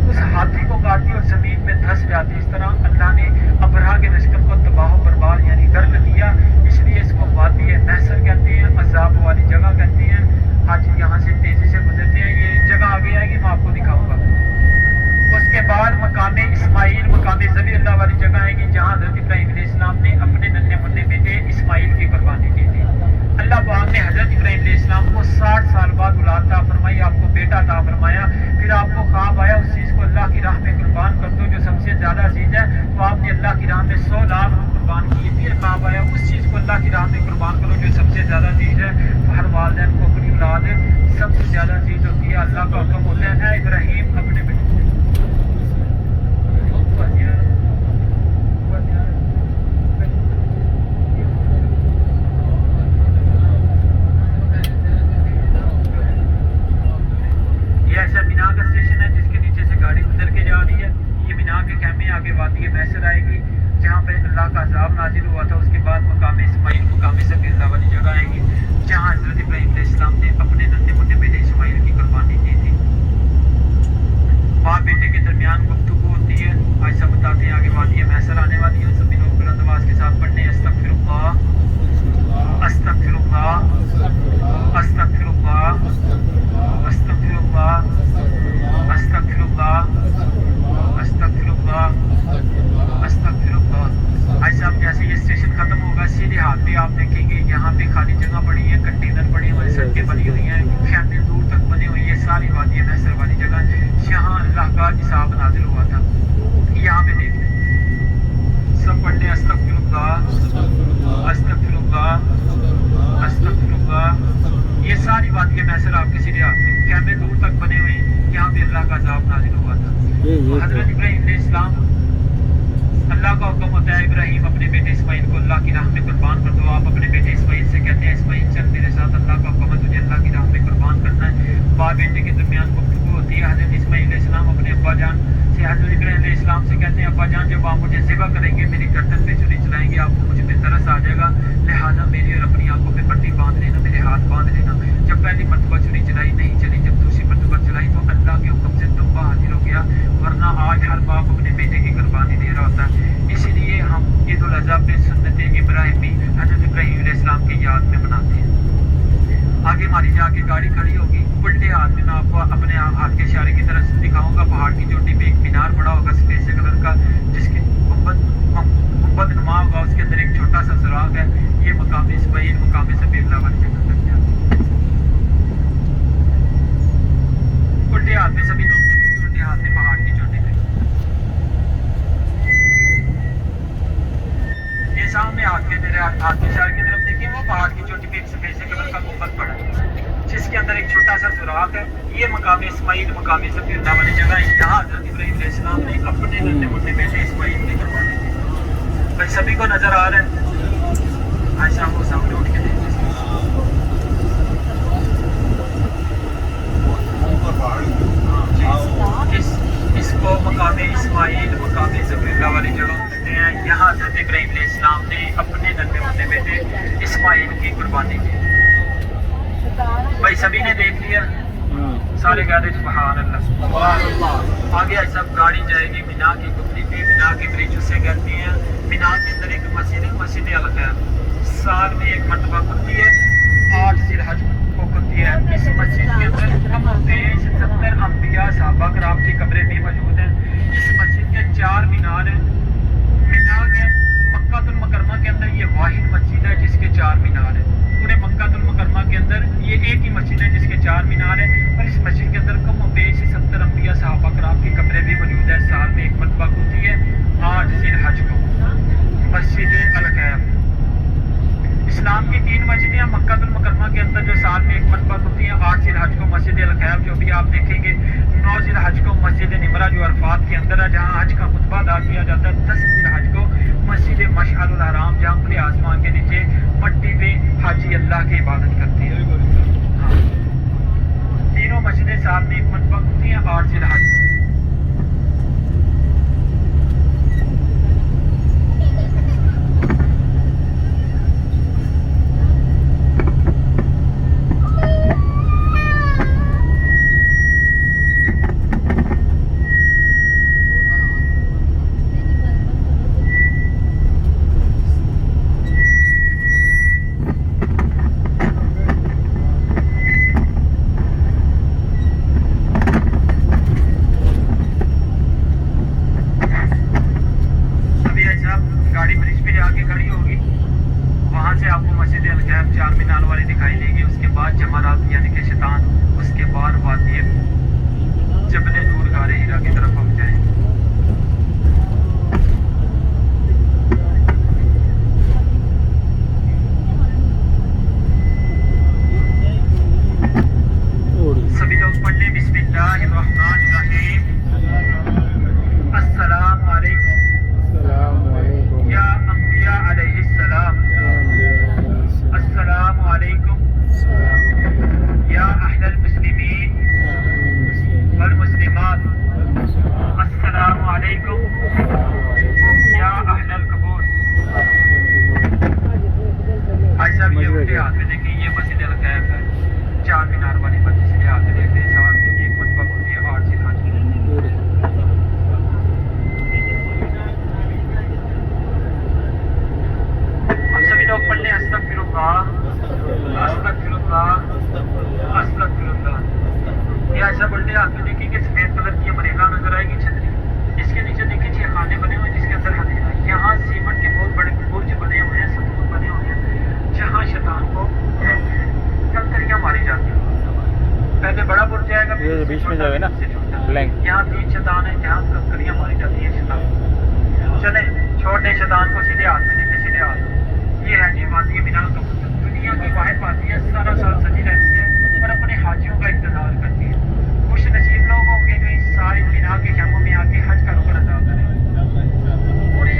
उस हाथी को काटती और जमीन में धंस जाती। इस तरह अल्लाह ने अबरा के लश्कर को तबाह बर्बाद यानी गर्क किया। इसलिए इसको वादी महसर कहते हैं, अजाब वाली जगह कहते हैं। आज यहाँ से तेजी से गुजरते हैं, ये जगह आगे आएगी मैं आपको दिखाऊंगा। उसके बाद मकामे इस्माइल, मकामे ज़बी अल्लाह वाली जगह आएगी जहाँ हज़रत इब्राहीम अलैहिस्सलाम ने अपने नन्हे मुन्ने बेटे इस्माइल की कुर्बानी की थी। अल्लाह पाक ने हज़रत इब्राहीम अलैहिस्सलाम को 60 साल बाद औलाद अता फरमाई, आपको बेटा अता फरमाया। फिर आपको ख्वाब आया उस चीज़ को अल्लाह की राह में कुर्बान कर दो जो सबसे ज़्यादा अजीज है, तो आपने अल्लाह की राह में 100 लाख कुर्बान किए। फिर ख्वाब आया उस चीज़ को अल्लाह की राह में कुर्बान करो जो सबसे ज़्यादा अजीज है। तो हर वालिदैन को अपनी औलाद सबसे ज़्यादा अजीज होती है। अल्लाह का हुक्म होता है इब्राहीम अपने बेटे आगे वादी महसर आएगी जहाँ पे अल्लाह का अज़ाब नाजिल हुआ था। उसके बाद मकाम इस्माइल, मकाम ज़बी अल्लाह वाली जगह आएगी जहाँ हज़रत इब्राहीम अलैहिस्सलाम ने अपने नन्हे मुन्ने बेटे इस्माइल की कुर्बानी की थी। बाप बेटे के दरमियान गुफ्तगू होती है। आज सब बताते हैं आगे वादी महसर आने वाली है। सभी लोग बुलंद आवाज़ के साथ पढ़ने अस्तगफिरुल्लाह अस्तगफिरुल्लाह अस्तगफिरुल्लाह अस्तगफिरुल्लाह अस्तगफिरुल्लाह अस्तगफिरुल्लाह अस्तगफिरुल्लाह। आज साहब जैसे ये स्टेशन खत्म होगा सीधे हाथ पे आप देखेंगे यहाँ पे खाली जगह पड़ी है, कंटेनर पड़े हुए, सड़कें बनी हुई हैं, खेमे दूर तक बने हुई है। सारी वादी महसर वाली जगह यहाँ अल्लाह का हिसाब नाजिल हुआ था। यहाँ पे देख लें सब पढ़ने अस्तगफिरुल्लाह अस्तगफिरुल्लाह अस्तगफिरुल्लाह। ये सारी वादी महसर आपके सीधे हाथ पे खेमे दूर तक बने हुए, यहाँ पे अल्लाह का हिसाब नाजिल हुआ था। हज़रत इब्राहीम अलैहिस्सलाम अल्लाह का हुक्म होता है इब्राहिम अपने बेटे इस्माइल को अल्लाह की राह में कुर्बान कर दो। आप अपने बेटे इस्माइल से कहते हैं इस्माइल चल मेरे साथ, अल्लाह का हुक्म है तुझे अल्लाह की राह में कुर्बान करना है। बाप बेटे के दरमियान गुफ्तगू होती है। हज़रत इस्माइल अलैहिस्सलाम अपने अब्बा जान से हज़रत इब्राहिम अलैहिस्सलाम से कहते हैं अब्बा जान जब आप मुझे ज़िबा करेंगे मेरी गर्दन पे छुरी चलाएंगे आपको मुझ पे तरस आ जाएगा, लिहाजा मेरी और अपनी आंखों पे पट्टी बांध लेना, मेरे हाथ बांध लेना। जब पहली मरतबा छुरी चलाई नहीं चली, जब दूसरी मरतबा चलाई तो अल्लाह के हुक्म से दुम्बा हाजिर हो गया, वरना आज हर बाप अपने बेटे की कुर्बानी दे रहा होता है। इसीलिए हम ईद उल अज़हा पे सुन्नत इब्राहिमी हज़रत इब्राहिम अलैहिस्सलाम की याद में मनाते हैं। आगे हमारी जाके गाड़ी खड़ी होगी, उल्टे हाथ में मैं आपको अपने हाथ के इशारे की तरफ दिखाऊंगा। पहाड़ की चोटी पे एक मीनार पड़ा होगा सफेद से कलर का, जिसकी गुंबद नुमा होगा, उसके अंदर एक छोटा सा सुराग है। ये मकाम इस्माइल मकाम सफीउल्लाह वाली जगह तक जाता है। उल्टे हाथ में सभी लोग देखेंगे, उल्टे हाथ में पहाड़ की चोटी पे ये सामने हाथ के मेरे हाथ के इशारे की तरफ देखिए, वो पहाड़ की चोटी पे एक सफेद से कलर का गुंबद पड़ा है जिसके अंदर एक छोटा सा सुराग है। ये मकाम इस्माइल मकाम सफीउल्लाह वाली जगह है। यहाँ हज़रत इब्राहिम अलैहिस्सलाम ने अपने नन्हे मुन्ने बेटे इस्माइल की कुर्बानी दी। भाई सभी को नजर आ रहा है? ऐसा वो सामने उठ के देखिए, इसको मकाम इस्माइल मकाम सफीउल्लाह वाली जगह कहते हैं। यहाँ हज़रत इब्राहिम अलैहिस्सलाम ने अपने नन्हे मुन्ने बेटे इस्माइल की कुर्बानी दी। भाई सभी ने देख लिया, सारे कह रहे सुभान अल्लाह। आगे ऐसा गाड़ी जाएगी मीना की कुतरी पे, मीना की ब्रिज उसे कहती हैं। मीना के अंदर एक मस्जिद है, मस्जिद अलखैर, साल में एक मरतबा खुलती है, 8 ज़िलहज को खुलती है। इस मस्जिद के अंदर 70 अंबिया सहाबा कराम की कब्रें भी मौजूद हैं। इस मस्जिद के 4 मीनार हैं। मीना के मक्कातुल मुकर्रमा के अंदर ये वाहिद मस्जिद है जिसके 4 मीनार हैं। पूरे मक्कातुल मुकर्रमा के अंदर ये एक ही मस्जिद है जिसके 4 मीनार हैं। और इस मस्जिद के अंदर कम बेश 70 अंबिया सहाबा कराम की कब्रें भी मौजूद है। साल में एक मरतबा खुलती है 8 ज़िलहज को, मस्जिद अलकैब। इस्लाम की 3 मस्जिदें मक्कातुल मुकर्रमा के अंदर जो साल में एक मरतबा खुलती हैं। 8 ज़िलहज को मस्जिद अलकैब जो भी आप देखेंगे, 9 ज़िलहज को मस्जिद निमरा जो अरफात के अंदर है जहाँ हज का खुतबा अदा किया जाता है। 10 ज़िलहज को मस्जिद मशअरुल हराम जहाँ खुले आसमान के नीचे मट्टी पे हाजी अल्लाह की इबादत करती है। हाँ। तीनों मस्जिदें साल में एक मरतबा खुलती हैं 8 ज़िलहज। बीच में जाओगे ना ब्लैंक, यहाँ 3 शैतान है जहाँ कंकरियाँ मारी जाती है शैतान। चले छोटे शैतान को सीधे हाथ में देखे, सीधे हाथ। ये है जी वादी मीना, तो दुनिया की वाहिद वादी है, सारा साल सजी रहती है और अपने हाजियों का इंतजार करती है। कुछ नसीब लोग होंगे जो इस सारे मीना के खेमों में आके हज का रुकन अदा करें। पूरी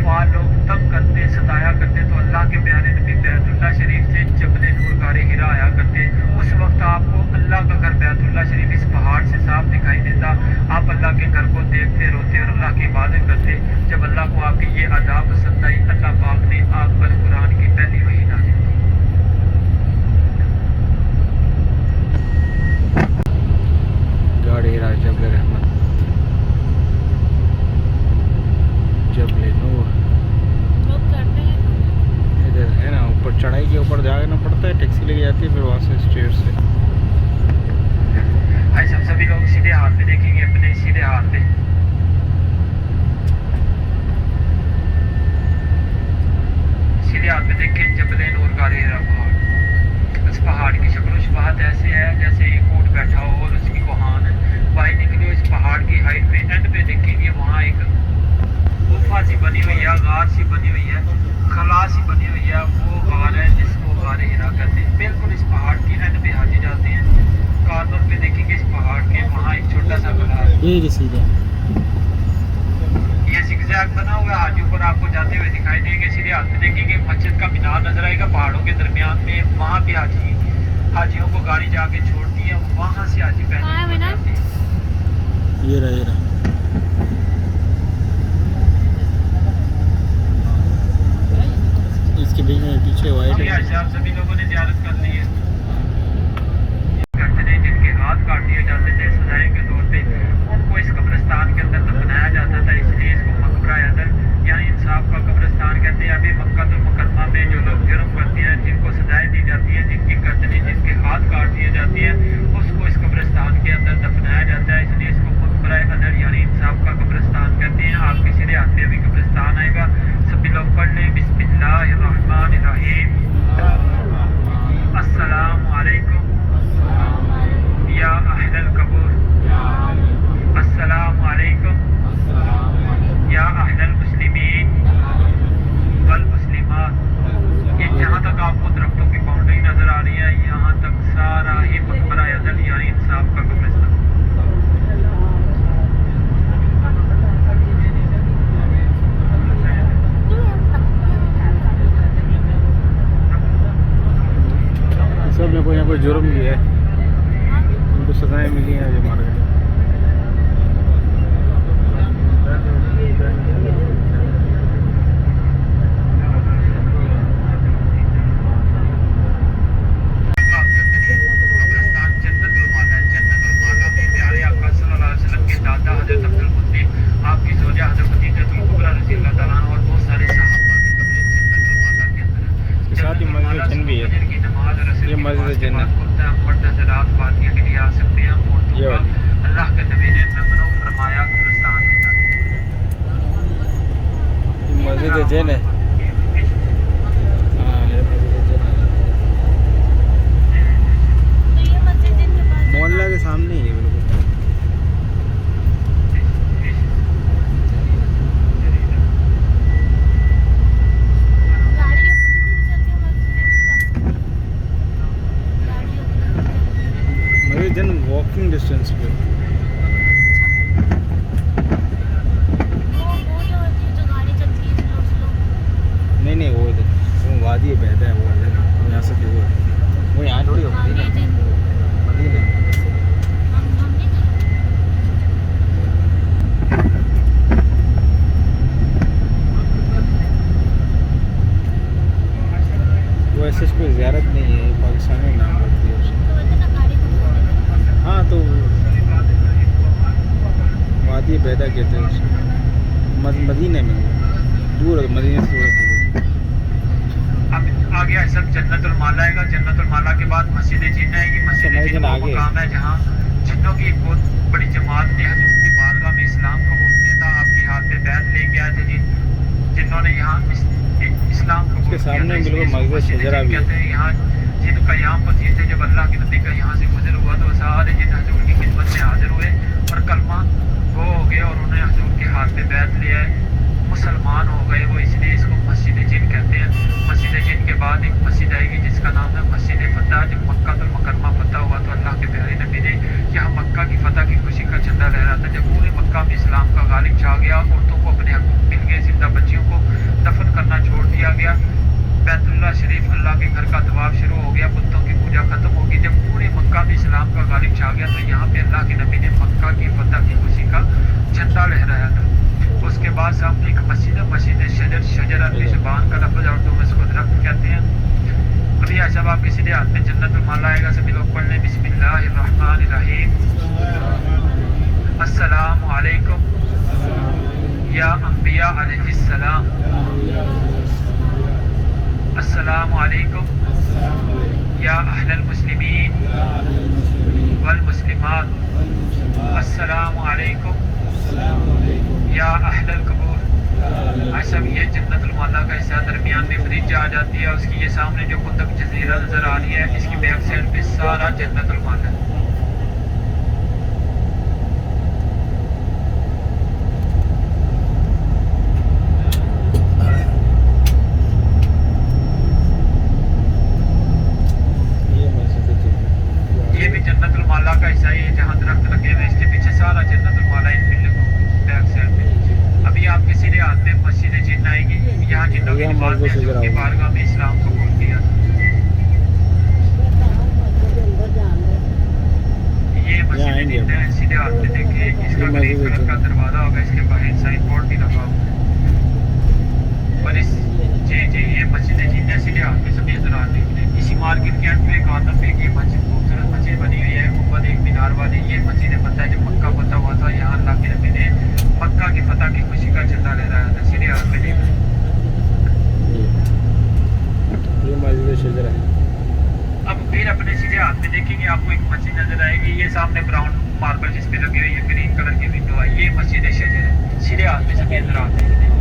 कुफार लोग तंग करते सताया करते तो अल्लाह के प्यारे नबी बैतुल्लाह शरीफ से जबल नूर गारे हिरा आया करते। उस वक्त आपको अल्लाह का घर बैतुल्लाह शरीफ इस पहाड़ से साफ दिखाई देता। आप अल्लाह के घर को देखते रोते और अल्लाह की इबादत करते। जब अल्लाह को आपकी ये अदा पसंद आई, अल्लाह पाक ने आप पर कुरान की पहली वही नाज़िल की। गाड़ी हिरा जबल रहमत, जबल नूर लोग करते हैं। इधर है ना, ऊपर चढ़ाई के ऊपर जाना पड़ता है, टैक्सी लेके जाती है, फिर वहाँ से स्टेट से। आज हम सभी लोग सीधे हाथ पे देखेंगे, अपने सीधे हाथ पे सीधे हाथ पे देखें जबल नूर गारे हिरा पहाड़। उस पहाड़ की शक्ल शुबाहत ऐसे है जैसे एक ऊँट बैठा हो और उसकी कोहान बाहर निकली हो। इस पहाड़ की हाइट पे एंड पे देखेंगे वहाँ एक गुफा सी बनी हुई है, गार सी बनी हुई है, खला सी बनी हुई है। वो गार है जिसको गारे हिरा कहते हैं। बिल्कुल इस पहाड़ की एंड पे हाजी जाते हैं, कॉर्नर पे देखेंगे इस पहाड़ के, वहाँ एक छोटा सा गला है। ये सीधा ये जिगजैग बना हुआ है, हाजी ऊपर आपको जाते हुए दिखाई देंगे। सीधे हाथ में देखेंगे मस्जिद का मीनार नजर आएगा पहाड़ों के दरमियान में। वहाँ पे हाजियों को गाड़ी जाके छोड़ती है, वहाँ से हाजी कहाँ है पहले मीनार? जाते हैं। ये रहा इसके बीच में पीछे वाइट है। आप सभी लोगों ने ज़ियारत कर ली है। करते थे जिनके हाथ काट दिए जाते थे सजाए के तौर पे, उनको इस कब्रिस्तान के अंदर दफनाया जाता था। इसलिए इसको मकबरा अदल यानी इंसाफ का कब्रिस्तान कहते हैं। अभी मक्का तो मुकरमा में जो लोग जुर्म करते हैं, जिनको सजाएं दी जाती है, जिनकी गर्दनें, जिनके हाथ काट दिए जाती हैं, उसको इस कब्रिस्तान के अंदर दफनाया जाता है। इसलिए इसको मकबरा अदल यानी इंसाफ का कब्रिस्तान कहते हैं। आपके सीधे हाथ पे अभी कब्रिस्तान आएगा, सभी लोग पढ़ लें बिस्मिल्लाहिर्रहमानिर्रहीम। अस्सलामु अलैकुम या अहलल कबूर, अस्सलामु अलैकुम या अहलल मुस्लिमीन वल मुस्लिमात। ये जहाँ तक आपको दरख्तों की बाउंड्री नजर आ रही है, यहाँ तक सारा ही मकबरा अदल यानी इंसाफ का कब्रिस्तान। सब में कोई ना कोई जुर्म भी है, उनको सजाएं मिली हैं जो मार गए। साथ ही मस्जिद जन भी है, ये मस्जिद जन्नत के लिए आ सकते हैं। ये वाली अल्लाह के नबी ने फरमाया कब्रिस्तान में मस्जिद जैन है। हाँ ये मस्जिद जैन है, तो ये मस्जिद जिनके पास मोहल्ला के सामने ही है बिल्कुल। गाड़ियों को तो नहीं चलती मस्जिद के पास। गाड़ियों को तो नहीं चलती। मस्जिद जन वॉकिंग डिस्टेंस पे। वो जो होती है जो गाड़ी चलती है स्लो। नहीं वो इधर वो वादी बहता है, वो यहाँ से दूर है, वो यहाँ थोड़ी होती है ना, मदीना। हम नहीं गए। वो ऐसे कोई ज़ियारत नहीं है, पाकिस्तान में नाम पड़ती है उसको। तो वैसे ना गाड़ी को धोने हाँ तो वादी बैदा कहते हैं उसको, मदीने में दूर है, मदीने से थोड़ा दूर। अब आगे है सब जन्नतुल माला आएगा। जन्नतुल माला के बाद मस्जिद जिन्न आएगी। मस्जिद जिन्न वो मकाम है जहाँ जिन्नों की एक बहुत बड़ी जमात ने हजूर की बारगाह में इस्लाम कबूल किया था। आपके हाथ पे बैत लेके आए थे जिन्होंने यहाँ इस्लाम कबूल उसके सामने बिल्कुल मस्जिद शजरा भी कहते हैं। यहाँ जिन कयाम पजीर थे, जब अल्लाह के नबी का यहाँ से गुजर हुआ तो सारे जिन हजूर की खिदमत में हाजिर हुए और कलमा वो हो गए और उन्हें हजूर के हाथ पे बैत लिया है, मुसलमान हो गए वो। इसलिए इसको मस्जिद जिन कहते हैं। मस्जिद जिन के बाद एक मस्जिद आएगी जिसका नाम है मस्जिद फतह। जब मक्का तो मुकरमा फतह हुआ तो अल्लाह के प्यारे नबी ने यहाँ मक्का की फतह की खुशी का झंडा लहराता। जब पूरे मक्का में इस्लाम का गालिब छा गया, औरतों को अपने हकूक मिल गए, जिंदा बच्चियों को مسجد ہے مسجد شجر شجر عربی زبان کا لفظ اور تم اس کو درخت کہتے ہیں ابھی صاحب آپ کے سیدھے ہاتھ میں جنت المالا آئے گا سبھی لوگ پڑھ لیں بسم اللہ الرحمن الرحیم السلام علیکم یا انبیاء علیہ السلام السلام علیکم یا اہل المسلمین والمسلمات السلام علیکم یا اہل القبور ایسا بھی یہ جنت المالا کا حصہ درمیان میں فریج آ جاتی ہے اس کی یہ سامنے جو قطب جزیرہ نظر آ رہی ہے اس کی بیک سائڈ پہ سارا جنت المالا ہے یہ بھی جنت المالا کا حصہ ہے جہاں درخت لگے ہوئے اس کے پیچھے سارا جنت المالا ان بلڈنگوں کی بیک سائڈ پہ ابھی آپ کے سیدھے ہاتھ میں مسجد جن آئے گی یہاں جنوں کی نماز میں حضور کی بارگاہ میں اسلام کو قبول کیا یہ مسجد جن ہے سیدھے ہاتھ میں دیکھیں اس کا گرین کلر کا دروازہ ہوگا اس کے باہر سائن بورڈ بھی لگا ہوگا اور اس جی یہ مسجد جن ہے سیدھے ہاتھ میں سبھی نظر آتے ہیں اسی مارکیٹ کے اینڈ پہ ایک آدم پہ یہ مسجد خوبصورت مسجد بنی ہوئی ہے اوپر ایک مینار والی یہ مسجد فتح ہے جو مکہ فتح ہوا تھا یہاں اللہ کے نبی نے مکہ کی فتح کی خوشی کا جھنڈا لہرایا تھا سیدھے ہاتھ میں دیکھ یہ مسجد شجر ہے اب پھر اپنے سیدھے ہاتھ میں دیکھیں گے آپ کو ایک مسجد نظر آئے گی یہ سامنے براؤن ماربل جس پہ لگی ہوئی ہے گرین کلر کی ونڈو ہے یہ مسجد شجر ہے سیدھے ہاتھ میں سبھی نظر آتے ہیں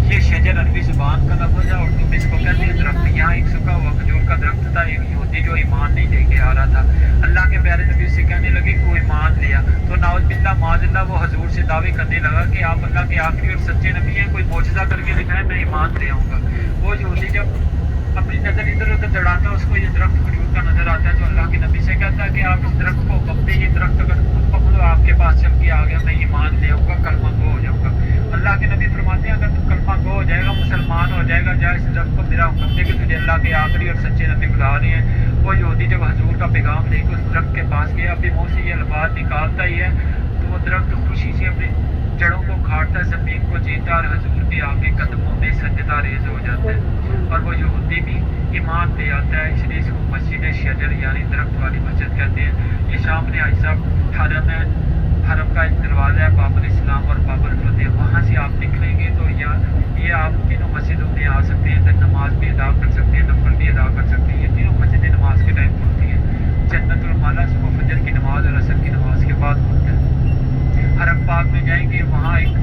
یہ شجر عربی زبان کا لفظ ہے اور تم اس کو کہتے ہیں درخت یہاں ایک سوکھا ہوا کھجور کا درخت تھا ایک یہودی جو ایمان نہیں لے کے آ رہا تھا اللہ کے پیارے نبی سے کہنے لگے کہ وہ ایمان لیا تو ناؤز باللہ معاذ اللہ وہ حضور سے دعوے کرنے لگا کہ آپ اللہ کے آخری اور سچے نبی ہیں کوئی معجزہ کر کے دکھائے میں ایمان لے آؤں گا وہ یہودی جب اپنی نظر ادھر ادھر دڑاتا ہے اس کو یہ درخت کھجور کا نظر آتا ہے تو اللہ کے نبی سے کہتا ہے کہ آپ اس درخت کو پکڑے یہ درخت اگر پکڑو آپ کے پاس چل کے آ گیا میں ایمان لے آؤں گا کلمہ گو ہو جاؤں گا اللہ کے نبی فرماتے ہیں اگر تو کلمہ گو ہو جائے گا مسلمان ہو جائے گا جائے اس درخت کو میرا حکم دے کہ تجھے اللہ کے آخری اور سچے نبی بلا رہے ہیں وہ یہودی جب حضور کا پیغام لے کے اس درخت کے پاس گیا اپنی منہ سے یہ الفاظ نکالتا ہی ہے تو وہ درخت خوشی سے اپنی جڑوں کو کھاٹتا ہے زمین کو جیتا اور حضور کے آگے قدموں میں سجدہ ریز ہو جاتا ہے اور وہ یہودی بھی ایمان لے آتا ہے اس لیے اس کو مسجد شجر یعنی درخت والی مسجد کہتے ہیں یہ سامنے آج صاحب حرم ہے حرم کا ایک دروازہ ہے باب الاسلام اور باب الفتح وہاں سے آپ نکلیں گے تو یہ آپ تینوں مسجدوں میں آ سکتے ہیں پھر نماز بھی ادا کر سکتے ہیں نفل بھی ادا کر سکتے ہیں یہ تینوں مسجدیں نماز کے ٹائم کھلتی ہیں جنت المالا صبح فجر کی نماز اور عصر کی نماز کے بعد کھلتا ہے حرم پاک میں جائیں گے وہاں ایک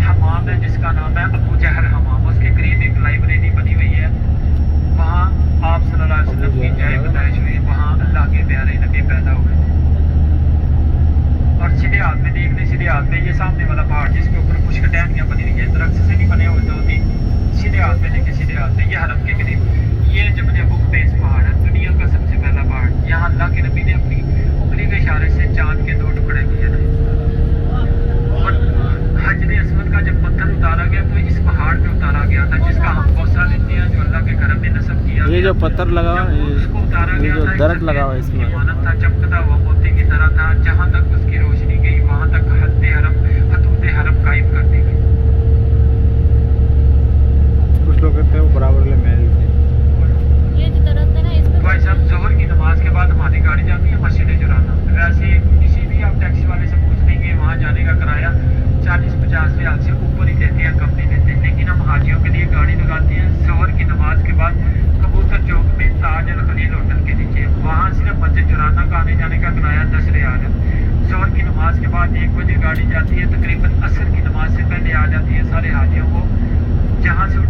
حمام ہے جس کا نام ہے ابو جہل حمام اس کے قریب ایک لائبریری بنی ہوئی ہے وہاں آپ صلی اللہ علیہ وسلم کی جائے پیدائش ہوئی وہاں اللہ کے پیارے نبی پیدا ہوئے اور سیدھے ہاتھ میں دیکھ لیں سیدھے ہاتھ میں یہ سامنے والا پہاڑ جس کے اوپر کچھ ٹہنیاں بنی ہوئی ہیں درخت سے نہیں بنے ہوئے دو تین سیدھے ہاتھ میں دیکھیں سیدھے ہاتھ میں یہ حرم کے قریب یہ جبل ابو قبیس پہاڑ ہے دنیا کا سب سے پہلا پہاڑ یہاں اللہ کے نبی نے اپنی انگلی کے اشارے سے چاند کے 2 ٹکڑے کیے تھے اور حجر اسود کا جب پتھر اتارا گیا تو اس پہاڑ پہ اتارا گیا تھا جس کا ہم بہت سا لیتے ہیں جو اللہ کے گھر میں نصب کیا یہ جو پتھر لگا اس کو اتارا یہ گیا جو تھا درخت لگا ہوا اس میں امانت تھا چمکتا ہوا موتی کی طرح تھا جہاں تک اس کی روشنی گئی وہاں تک حدود حرم قائم کر دی گئی کچھ لوگ کہتے ہیں وہ برابر لے محل تھے یہ جو درخت ہے نا اس پہ بھائی صاحب ظہر کی نماز کے بعد ہماری گاڑی جاتی ہے مسجد جرانا ویسے کسی بھی آپ ٹیکسی والے سے پوچھ لیں گے وہاں جانے کا کرایہ 40-50 ریال سے اوپر ہی لیتے ہیں کم نہیں لیتے لیکن ہم حاجیوں کے لیے گاڑی لگاتے ہیں ظہر کی نماز کے بعد کبوتر چوک میں تاج الخلیل ہوٹل کے نیچے وہاں صرف مسجد جرانا کا آنے جانے کا کرایہ 10 ریال ہے ظہر کی نماز کے بعد 1 بجے گاڑی جاتی ہے تقریباً عصر کی نماز سے پہلے آ جاتی ہے 8:30